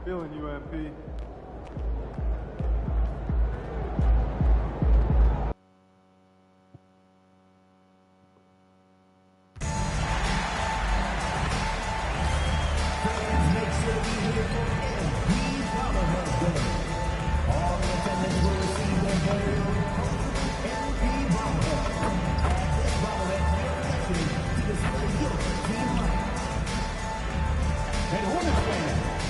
Feeling you, MP.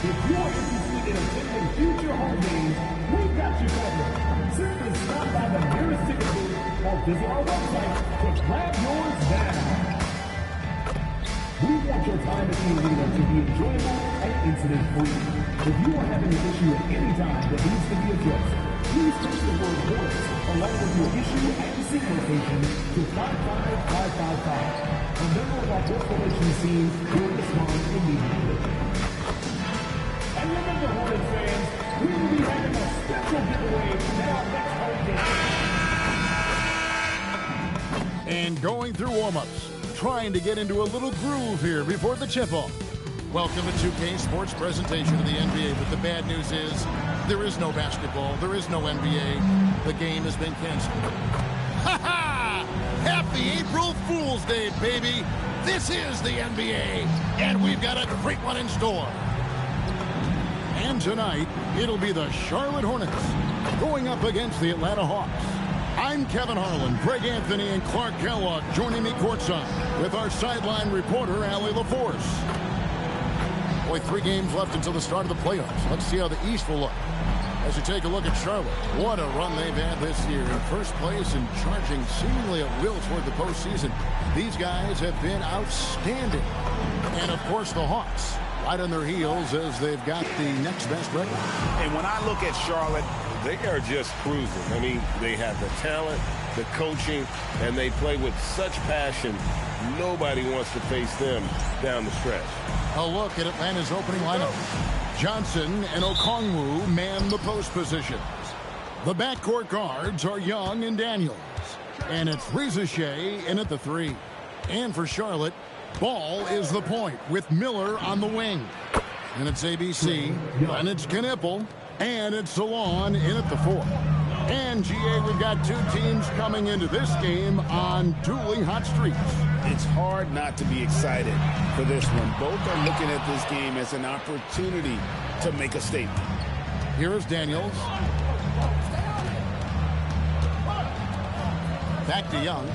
If you're interested in attending future home games, we've got you covered. Simply stop by the nearest ticket booth or visit our website to grab yours now. We want your time at the arena to be enjoyable and incident-free. If you are having an issue at any time that needs to be addressed, please text the word Hornets along with your issue and seat location to 55555. A member of our post relations team will respond immediately. And remember, Hornets fans, we will be having a special giveaway at our next home game. And going through warm-ups, trying to get into a little groove here before the tip-off. Welcome to 2K Sports presentation of the NBA, but the bad news is there is no basketball, there is no NBA. The game has been canceled. Ha-ha! Happy April Fool's Day, baby! This is the NBA, and we've got a great one in store. And tonight, it'll be the Charlotte Hornets going up against the Atlanta Hawks. I'm Kevin Harlan, Greg Anthony, and Clark Kellogg joining me courtside with our sideline reporter, Allie LaForce. Boy, 3 games left until the start of the playoffs. Let's see how the East will look. As you take a look at Charlotte, what a run they've had this year. In first place and charging seemingly at will toward the postseason. These guys have been outstanding. And, of course, the Hawks right on their heels as they've got the next best record. And when I look at Charlotte, they are just cruising. I mean, they have the talent, the coaching, and they play with such passion. Nobody wants to face them down the stretch. A look at Atlanta's opening lineup. Johnson and Okongwu man the post positions. The backcourt guards are Young and Daniels. And it's Reza Shea in at the 3. And for Charlotte, Ball is the point with Miller on the wing. And it's ABC, and it's Knipple, and it's Salon in at the 4. And, GA, we've got 2 teams coming into this game on dueling hot streaks. It's hard not to be excited for this one. Both are looking at this game as an opportunity to make a statement. Here is Daniels. Back to Young.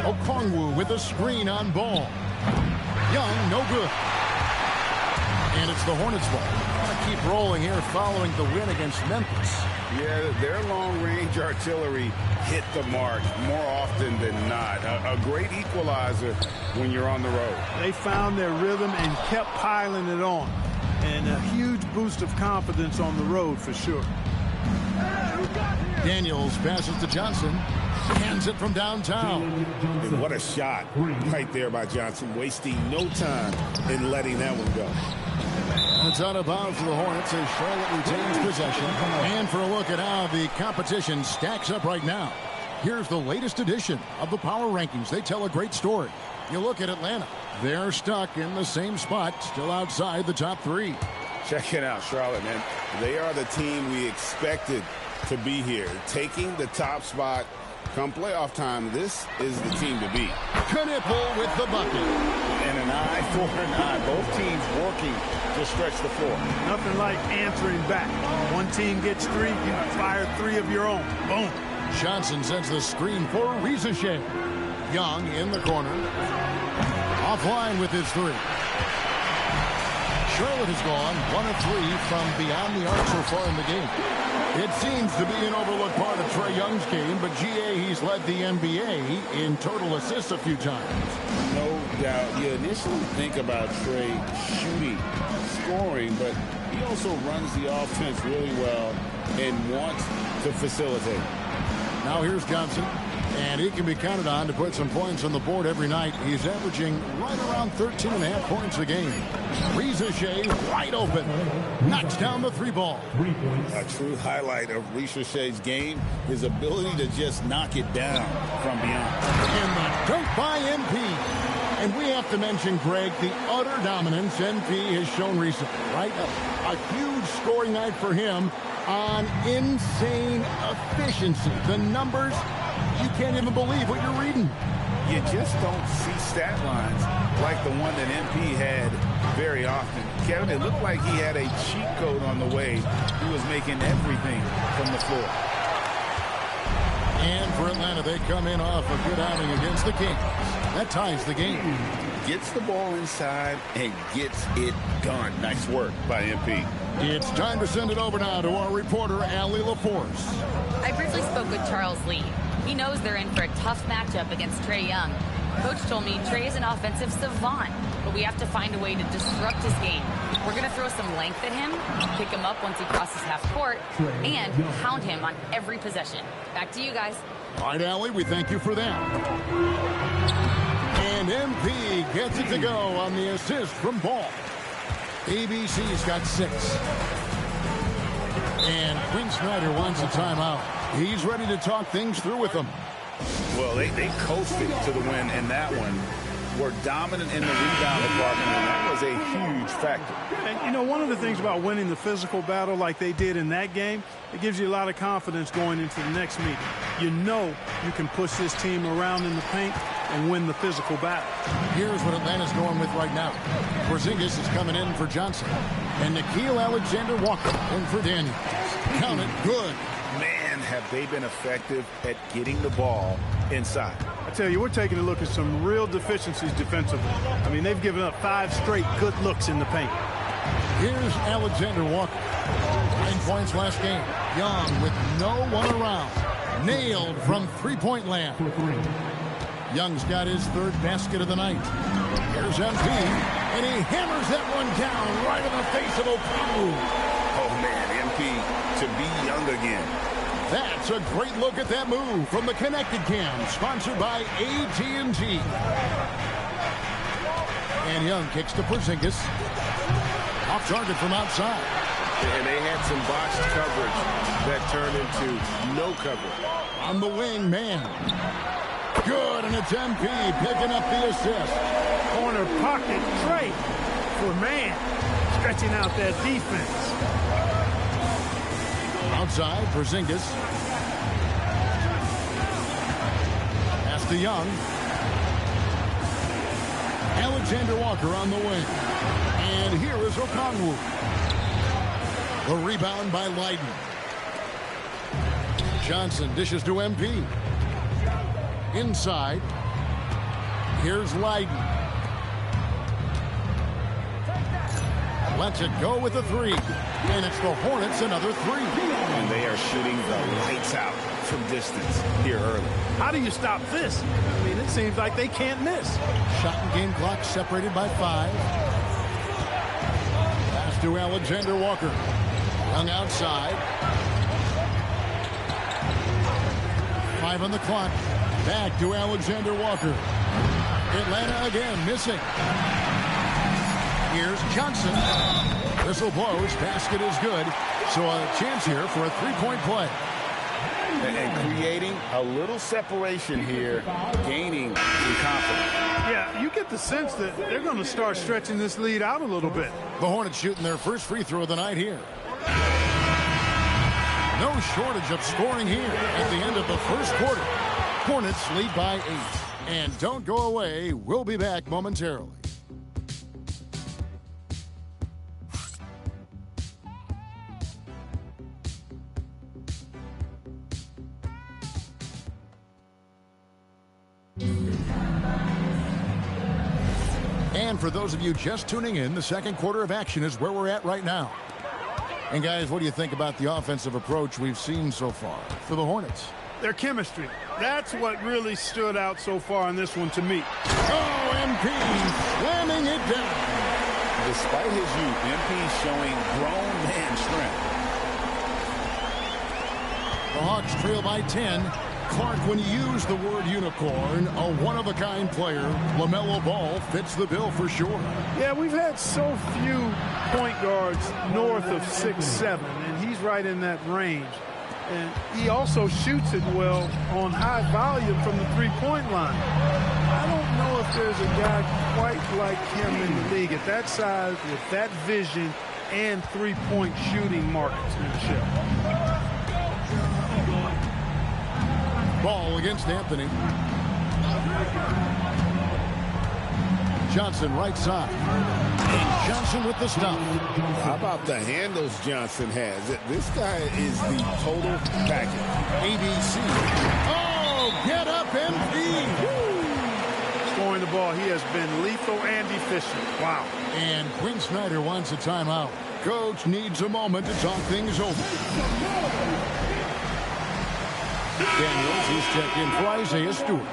Okongwu with a screen on Ball. Young, no good. And it's the Hornets' ball. Gotta keep rolling here following the win against Memphis. Yeah, their long-range artillery hit the mark more often than not. A great equalizer when you're on the road. They found their rhythm and kept piling it on. And a huge boost of confidence on the road for sure. Daniels passes to Johnson. Hands it from downtown. And what a shot right there by Johnson, wasting no time in letting that one go. It's out of bounds for the Hornets as Charlotte retains possession. And for a look at how the competition stacks up right now. Here's the latest edition of the Power Rankings. They tell a great story. You look at Atlanta. They're stuck in the same spot, still outside the top 3. Check it out, Charlotte, man. They are the team we expected to be here, taking the top spot. Come playoff time, this is the team to beat. Knipple with the bucket. And an eye for an eye. Both teams working to stretch the floor. Nothing like answering back. One team gets 3, you fire 3 of your own. Boom. Johnson sends the screen for Reza Shea. Young in the corner. Offline with his 3. Charlotte has gone 1 of 3 from beyond the arc so far in the game. It seems to be an overlooked part of Trae Young's game, but GA, he's led the NBA in total assists a few times. No doubt. You initially think about Trae shooting, scoring, but he also runs the offense really well and wants to facilitate. Now here's Johnson, and he can be counted on to put some points on the board every night. He's averaging right around 13.5 points a game. Reza Shea wide open. Knocks down the 3 ball. A true highlight of Reza Shea's game, his ability to just knock it down from beyond. And the dunk by MP. And we have to mention, Greg, the utter dominance NP has shown recently, right? A huge scoring night for him on insane efficiency. The numbers, you can't even believe what you're reading. You just don't see stat lines like the one that MP had very often. Kevin, it looked like he had a cheat code on the way. He was making everything from the floor. And for Atlanta, they come in off a good outing against the Kings. That ties the game. Gets the ball inside and gets it done. Nice work by MP. It's time to send it over now to our reporter, Allie LaForce. I briefly spoke with Charles Lee. He knows they're in for a tough matchup against Trae Young. Coach told me Trae is an offensive savant, but we have to find a way to disrupt his game. We're going to throw some length at him, pick him up once he crosses half court, and pound him on every possession. Back to you guys. All right, Allie, we thank you for that. And MP gets it to go on the assist from Ball. ABC's got 6. And Quinn Snyder wants a timeout. He's ready to talk things through with them. Well, they coasted to the win in that one. Were dominant in the rebound department, and that was a huge factor. And, you know, one of the things about winning the physical battle like they did in that game, it gives you a lot of confidence going into the next meeting. You know you can push this team around in the paint and win the physical battle. Here's what Atlanta's going with right now. Porzingis is coming in for Johnson. And Nickeil Alexander-Walker in for Daniels. Count it good. Man, have they been effective at getting the ball inside. I tell you, we're taking a look at some real deficiencies defensively. I mean, they've given up 5 straight good looks in the paint. Here's Alexander Walker. 9 points last game. Young with no one around. Nailed from three-point land. Young's got his 3rd basket of the night. Here's MP, and he hammers that one down right in the face of Okongwu. Oh, man, MP to be Young again. That's a great look at that move from the Connected Cam, sponsored by AT&T. And Young kicks to Porzingis. Off target from outside. And they had some botched coverage that turned into no coverage. On the wing, man. Good, and it's MP picking up the assist. Corner pocket Trae for man, stretching out that defense. Outside, Porzingis. Pass to Young. Alexander Walker on the wing. And here is Okongwu. The rebound by Leiden. Johnson dishes to MP. Inside. Here's Leiden. Lets it go with a 3. And it's the Hornets another 3. And they are shooting the lights out from distance here early. How do you stop this? I mean, it seems like they can't miss. Shot and game clock separated by 5. Pass to Alexander Walker. Young outside. 5 on the clock. Back to Alexander Walker. Atlanta again missing. Here's Johnson. Whistle blows. Basket is good. So a chance here for a 3-point play. And creating a little separation here, gaining in confidence. Yeah, you get the sense that they're going to start stretching this lead out a little bit. The Hornets shooting their first free throw of the night here. No shortage of scoring here at the end of the first quarter. Hornets lead by 8. And don't go away. We'll be back momentarily. And for those of you just tuning in, the second quarter of action is where we're at right now. And guys, what do you think about the offensive approach we've seen so far for the Hornets? Their chemistry. That's what really stood out so far in this one to me. Oh, MP slamming it down. Despite his youth, MP showing grown man strength. The Hawks trail by 10. Clark, when you use the word unicorn, a one-of-a-kind player, LaMelo Ball fits the bill for sure. Yeah, we've had so few point guards north of 6'7", and he's right in that range. And he also shoots it well on high volume from the three-point line. I don't know if there's a guy quite like him in the league at that size with that vision and three-point shooting marksmanship. Ball against Anthony. Johnson right side. And Johnson with the stop. How about the handles Johnson has? This guy is the total package. ABC. Oh, get up, MP. Scoring the ball, he has been lethal and efficient. Wow. And Quinn Snyder wants a timeout. Coach needs a moment to talk things over. Daniels, he's checked in for Isaiah Stewart.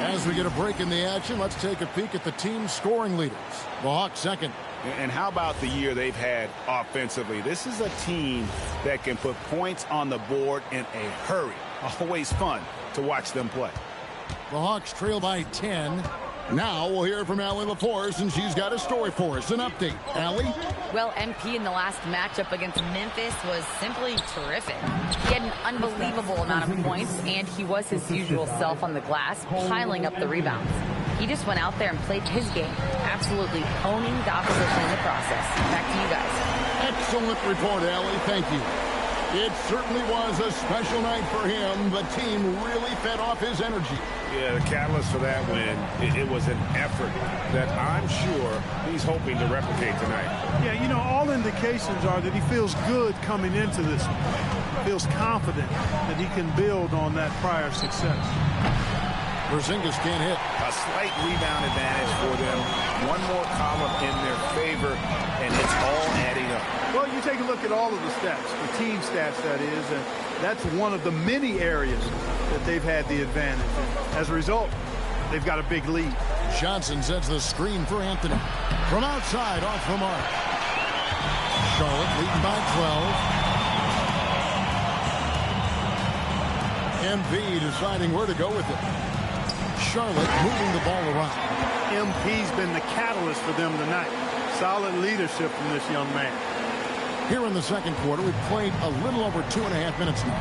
As we get a break in the action, let's take a peek at the team's scoring leaders. The Hawks second. And how about the year they've had offensively? This is a team that can put points on the board in a hurry. Always fun to watch them play. The Hawks trail by 10. Now we'll hear from Allie LaForce, and she's got a story for us. An update. Allie? Well, MP in the last matchup against Memphis was simply terrific. He had an unbelievable amount of points, and he was his usual self on the glass, piling up the rebounds. He just went out there and played his game, absolutely owning the opposition in the process. Back to you guys. Excellent report, Allie. Thank you. It certainly was a special night for him. The team really fed off his energy. Yeah, the catalyst for that win, it was an effort that I'm sure he's hoping to replicate tonight. Yeah, you know, all indications are that he feels good coming into this one. Feels confident that he can build on that prior success. Porzingis can't hit. A slight rebound advantage for them. One more column in their favor, and it's all adding up. Well, you take a look at all of the stats, the team stats, that is, and that's one of the many areas that they've had the advantage. And as a result, they've got a big lead. Johnson sets the screen for Anthony. From outside, off the mark. Charlotte leading by 12. MP deciding where to go with it. Charlotte moving the ball around. MP's been the catalyst for them tonight. Solid leadership from this young man. Here in the second quarter, we've played a little over 2.5 minutes now.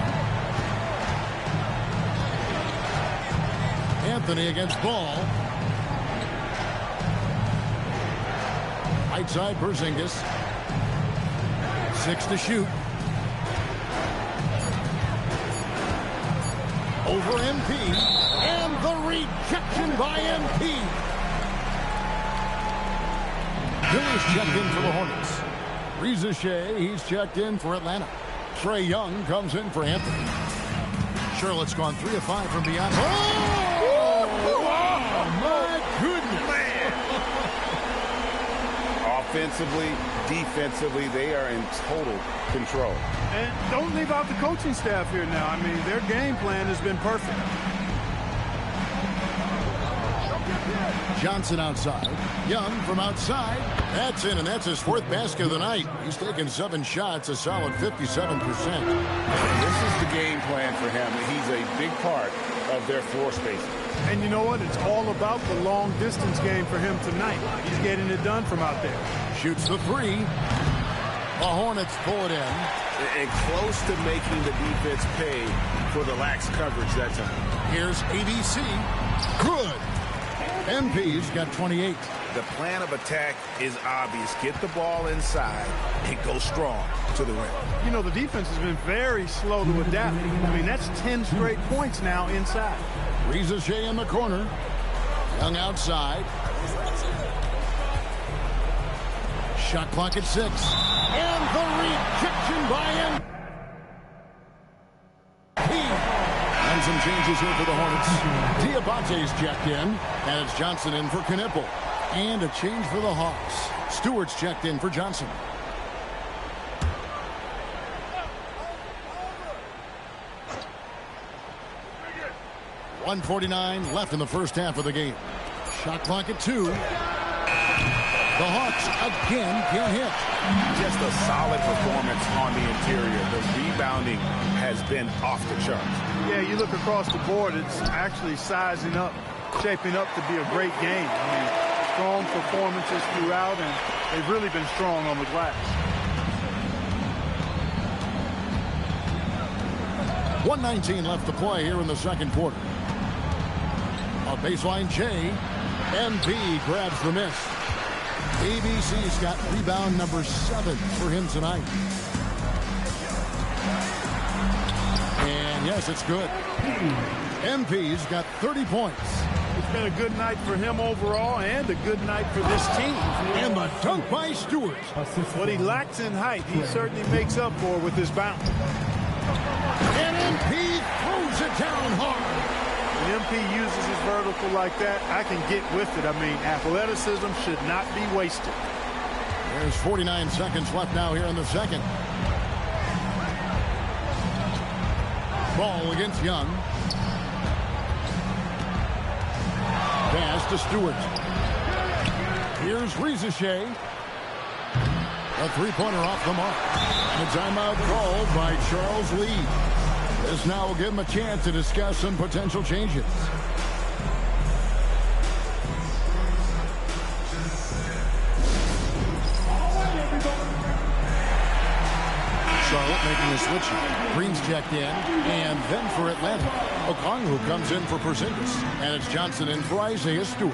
Anthony against Ball. Right side, Porzingis. 6 to shoot. Over MP. And the rejection by MP. Hiller's checked in for the Hornets. Reza Shea, he's checked in for Atlanta. Trae Young comes in for Anthony. Charlotte's gone 3 of 5 from beyond. Oh, my goodness. Offensively, defensively, they are in total control. And don't leave out the coaching staff here now. I mean, their game plan has been perfect. Johnson outside. Young from outside. That's in, and that's his 4th basket of the night. He's taken 7 shots, a solid 57%. This is the game plan for him. He's a big part of their floor spacing. And you know what? It's all about the long-distance game for him tonight. He's getting it done from out there. Shoots the 3. The Hornets pull it in. And close to making the defense pay for the lax coverage that time. Here's ABC. Good. MP's got 28. The plan of attack is obvious. Get the ball inside and go strong to the rim. You know, the defense has been very slow to adapt. I mean, that's 10 straight points now inside. Reza Shea in the corner. Young outside. Shot clock at 6. And the rejection by MP. And some changes here for the Hornets. Diabate's checked in. And it's Johnson in for Knipple. And a change for the Hawks. Stewart's checked in for Johnson. .149 left in the first half of the game. Shot clock at 2. The Hawks again can't hit. Just a solid performance on the interior. The rebounding has been off the charts. Yeah, you look across the board, it's actually sizing up, shaping up to be a great game. I mean, strong performances throughout, and they've really been strong on the glass. 1:19 left to play here in the second quarter. On baseline, Jay. MP grabs the miss. ABC's got rebound number 7 for him tonight. And yes, it's good. MP's got 30 points. It's been a good night for him overall and a good night for this team. And the dunk by Stewart. What he lacks in height, he certainly makes up for with his bounce. And MP throws it down hard. When MP uses his vertical like that, I can get with it. I mean, athleticism should not be wasted. There's 49 seconds left now here in the second. Ball against Young. Pass to Stewart. Here's Rizichet. A three-pointer off the mark. And a timeout called by Charles Lee. This now will give him a chance to discuss some potential changes. Charlotte making a switch. Green's checked in. And then for Atlanta, Okongwu comes in for Porzingis. And it's Johnson in for Isaiah Stewart.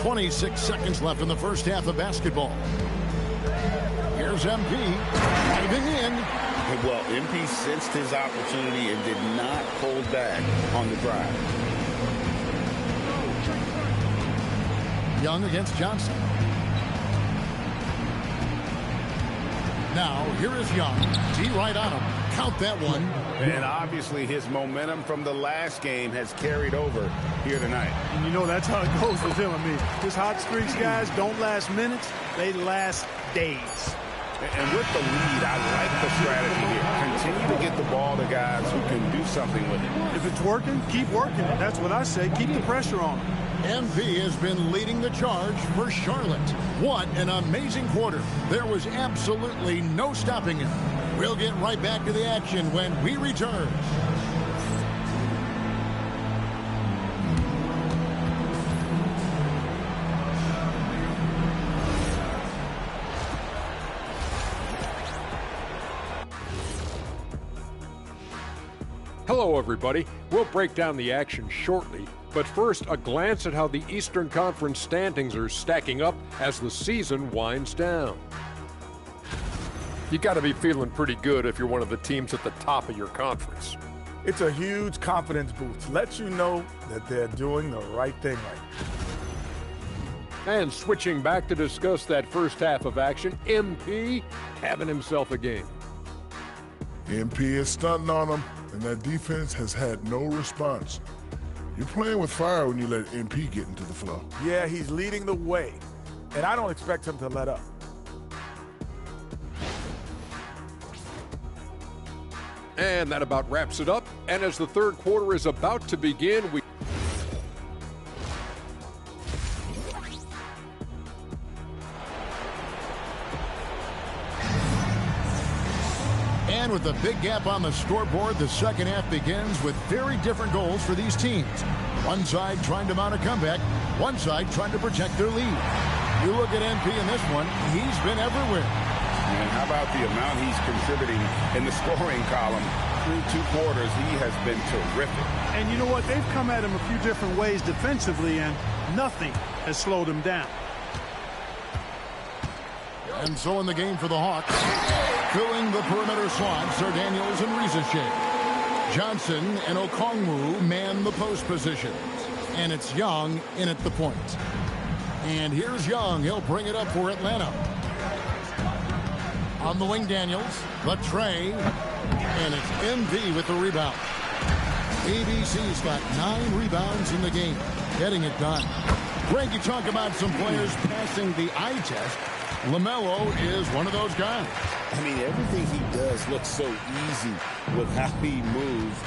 26 seconds left in the first half of basketball. Here's MP driving in. Well, MP sensed his opportunity and did not hold back on the drive. Young against Johnson. Now, here is Young. D right on him. Count that one. And obviously his momentum from the last game has carried over here tonight. And you know that's how it goes with him. I mean, his hot streaks, guys, don't last minutes. They last days. And with the lead, I like the strategy here. Continue to get the ball to guys who can do something with it. If it's working, keep working it. That's what I say. Keep the pressure on him. MP has been leading the charge for Charlotte. What an amazing quarter. There was absolutely no stopping him. We'll get right back to the action when we return. Hello, everybody. We'll break down the action shortly, but first, a glance at how the Eastern Conference standings are stacking up as the season winds down. You got to be feeling pretty good if you're one of the teams at the top of your conference. It's a huge confidence boost. Lets you know that they're doing the right thing right. And switching back to discuss that first half of action, MP having himself a game. MP is stunting on him, and that defense has had no response. You're playing with fire when you let MP get into the flow. Yeah, he's leading the way, and I don't expect him to let up. And that about wraps it up. And as the third quarter is about to begin, And with a big gap on the scoreboard, the second half begins with very different goals for these teams. One side trying to mount a comeback, one side trying to protect their lead. You look at MP in this one, he's been everywhere. And how about the amount he's contributing in the scoring column? Through 2 quarters, he has been terrific. And you know what? They've come at him a few different ways defensively, and nothing has slowed him down. And so in the game for the Hawks, filling the perimeter slots are Daniels and Rizichet. Johnson and Okongwu man the post positions. And it's Young in at the point. And here's Young. He'll bring it up for Atlanta. On the wing, Daniels. Latre. And it's MV with the rebound. ABC's got 9 rebounds in the game. Getting it done. Greg, you talk about some players passing the eye test. LaMelo is one of those guys. I mean, everything he does looks so easy with how he moves.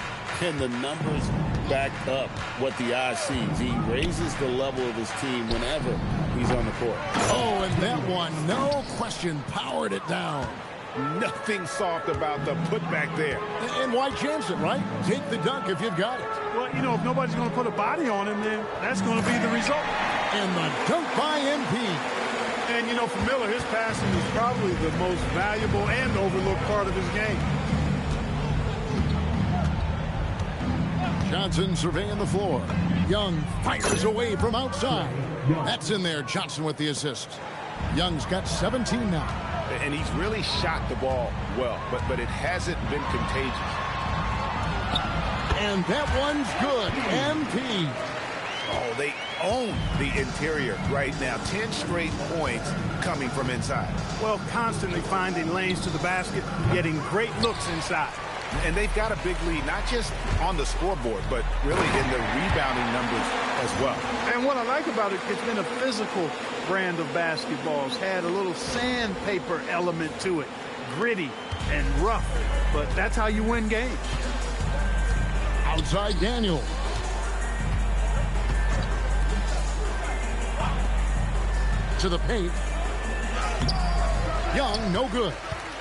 And the numbers back up what the eye sees. He raises the level of his team whenever he's on the court. Oh, and that one, no question, powered it down. Nothing soft about the putback there. And why chance it, right? Take the dunk if you've got it. Well, you know, if nobody's going to put a body on him, then that's going to be the result. And the dunk by MP. And, you know, for Miller, his passing is probably the most valuable and overlooked part of his game. Johnson surveying the floor. Young fires away from outside. That's in there. Johnson with the assist. Young's got 17 now. And he's really shot the ball well, but it hasn't been contagious. And that one's good. MP. Oh, they own the interior right now. 10 straight points coming from inside. Well, constantly finding lanes to the basket, getting great looks inside. And they've got a big lead, not just on the scoreboard, but really in the rebounding numbers as well. And what I like about it, it's been a physical brand of basketball. It's had a little sandpaper element to it, gritty and rough, but that's how you win games. Outside Daniel. To the paint. Young, no good.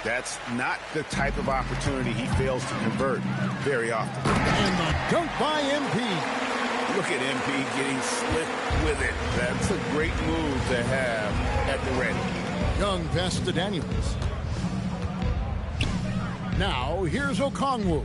That's not the type of opportunity he fails to convert very often. And the dunk by MP. Look at MP getting slick with it. That's a great move to have at the ready. Young pass to Daniels. Now here's Okongwu.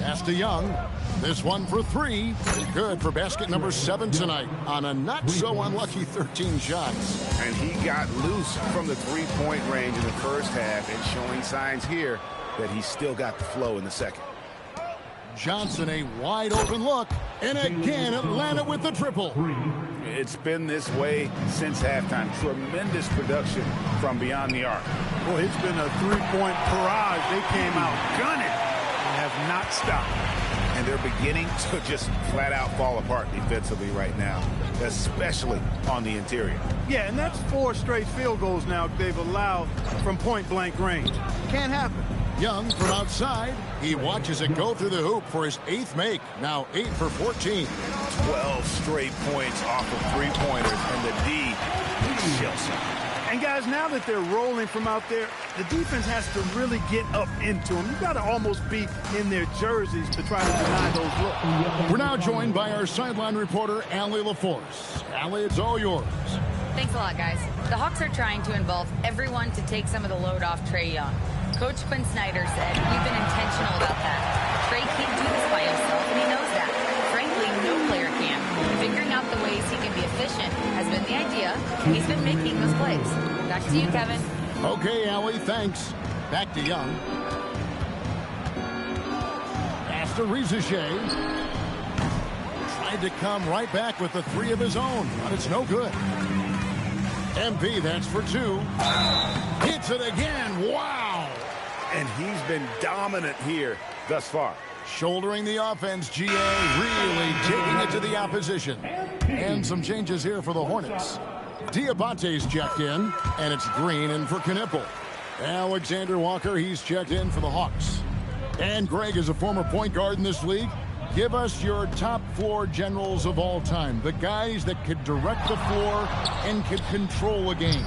Pass to Young. This one for three. Good for basket number 7 tonight on a not-so-unlucky 13 shots. And he got loose from the three-point range in the first half and showing signs here that he's still got the flow in the second. Johnson, a wide-open look. And again, Atlanta with the triple. It's been this way since halftime. Tremendous production from beyond the arc. Well, it's been a three-point barrage. They came out gunning and have not stopped. And they're beginning to just flat-out fall apart defensively right now, especially on the interior. Yeah, and that's 4 straight field goals now they've allowed from point-blank range. Can't happen. Young from outside. He watches it go through the hoop for his 8th make. Now 8 for 14. 12 straight points off of three-pointers, and the D chills him. And, guys, now that they're rolling from out there, the defense has to really get up into them. You've got to almost be in their jerseys to try to deny those looks. We're now joined by our sideline reporter, Allie LaForce. Allie, it's all yours. Thanks a lot, guys. The Hawks are trying to involve everyone to take some of the load off Trae Young. Coach Quinn Snyder said we've been intentional about that. Trae can't do this by himself, and he knows that. Frankly, no player can. Figuring out the ways he can be efficient has been the idea. He's been making those plays. Back to you, Kevin. Okay, Allie, thanks. Back to Young. Pass to Rizichet. Tried to come right back with the 3 of his own, but it's no good. MP, that's for 2. Hits it again. Wow. And he's been dominant here thus far. Shouldering the offense, GA really taking it to the opposition. And some changes here for the Hornets. Diabate's checked in, and it's Green in for Knipple. Alexander Walker, he's checked in for the Hawks. And Greg is a former point guard in this league. Give us your top floor generals of all time. The guys that could direct the floor and could control a game.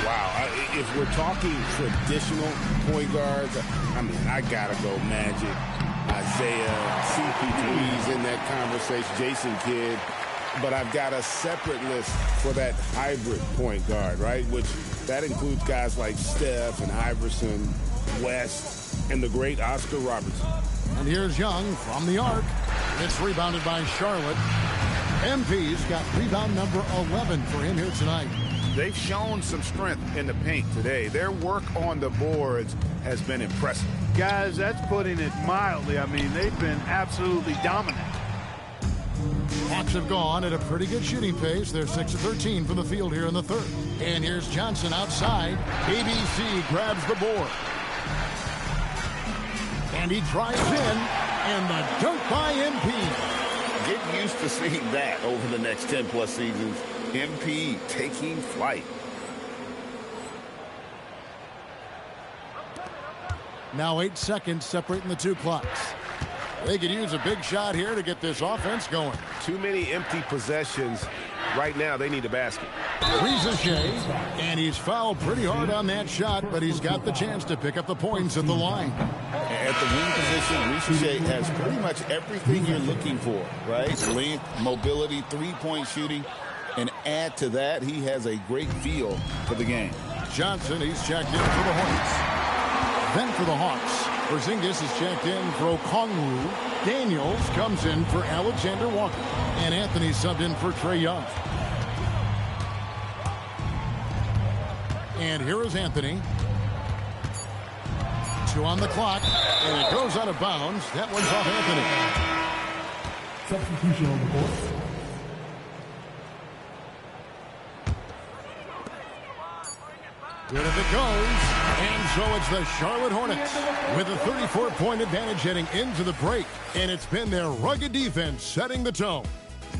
Wow. If we're talking traditional point guards, I mean, I gotta go Magic, Isaiah, CP3's in that conversation, Jason Kidd. But I've got a separate list for that hybrid point guard, right? Which that includes guys like Steph and Iverson, West, and the great Oscar Robertson. And here's Young from the arc. It's rebounded by Charlotte. MP's got rebound number 11 for him here tonight. They've shown some strength in the paint today. Their work on the boards has been impressive. Guys, that's putting it mildly. I mean, they've been absolutely dominant. Hawks have gone at a pretty good shooting pace. They're 6 of 13 from the field here in the third. And here's Johnson outside. ABC grabs the board. And he drives in. And the dunk by MP. Get used to seeing that over the next 10-plus seasons. MP taking flight. Now 8 seconds separating the 2 clocks. They could use a big shot here to get this offense going. Too many empty possessions. Right now, they need a basket. Rizichet, and he's fouled pretty hard on that shot, but he's got the chance to pick up the points at the line. At the wing position, Rizichet has pretty much everything you're looking for, right? Length, mobility, three-point shooting. And add to that, he has a great feel for the game. Johnson, he's checked in for the Hornets. Then for the Hawks, Porzingis is checked in for Okongwu. Daniels comes in for Alexander Walker. And Anthony subbed in for Trae Young. And here is Anthony. 2 on the clock, and it goes out of bounds. That one's off Anthony. Substitution on the court. Good if it goes. And so it's the Charlotte Hornets with a 34-point advantage heading into the break. And it's been their rugged defense setting the tone.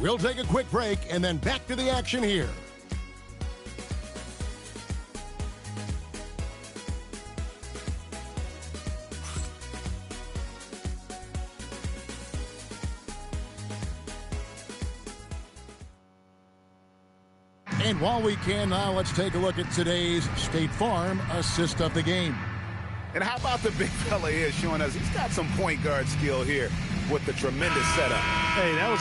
We'll take a quick break and then back to the action here. And while we can now, let's take a look at today's State Farm assist of the game. And how about the big fella here showing us he's got some point guard skill here with the tremendous setup. Hey, that was a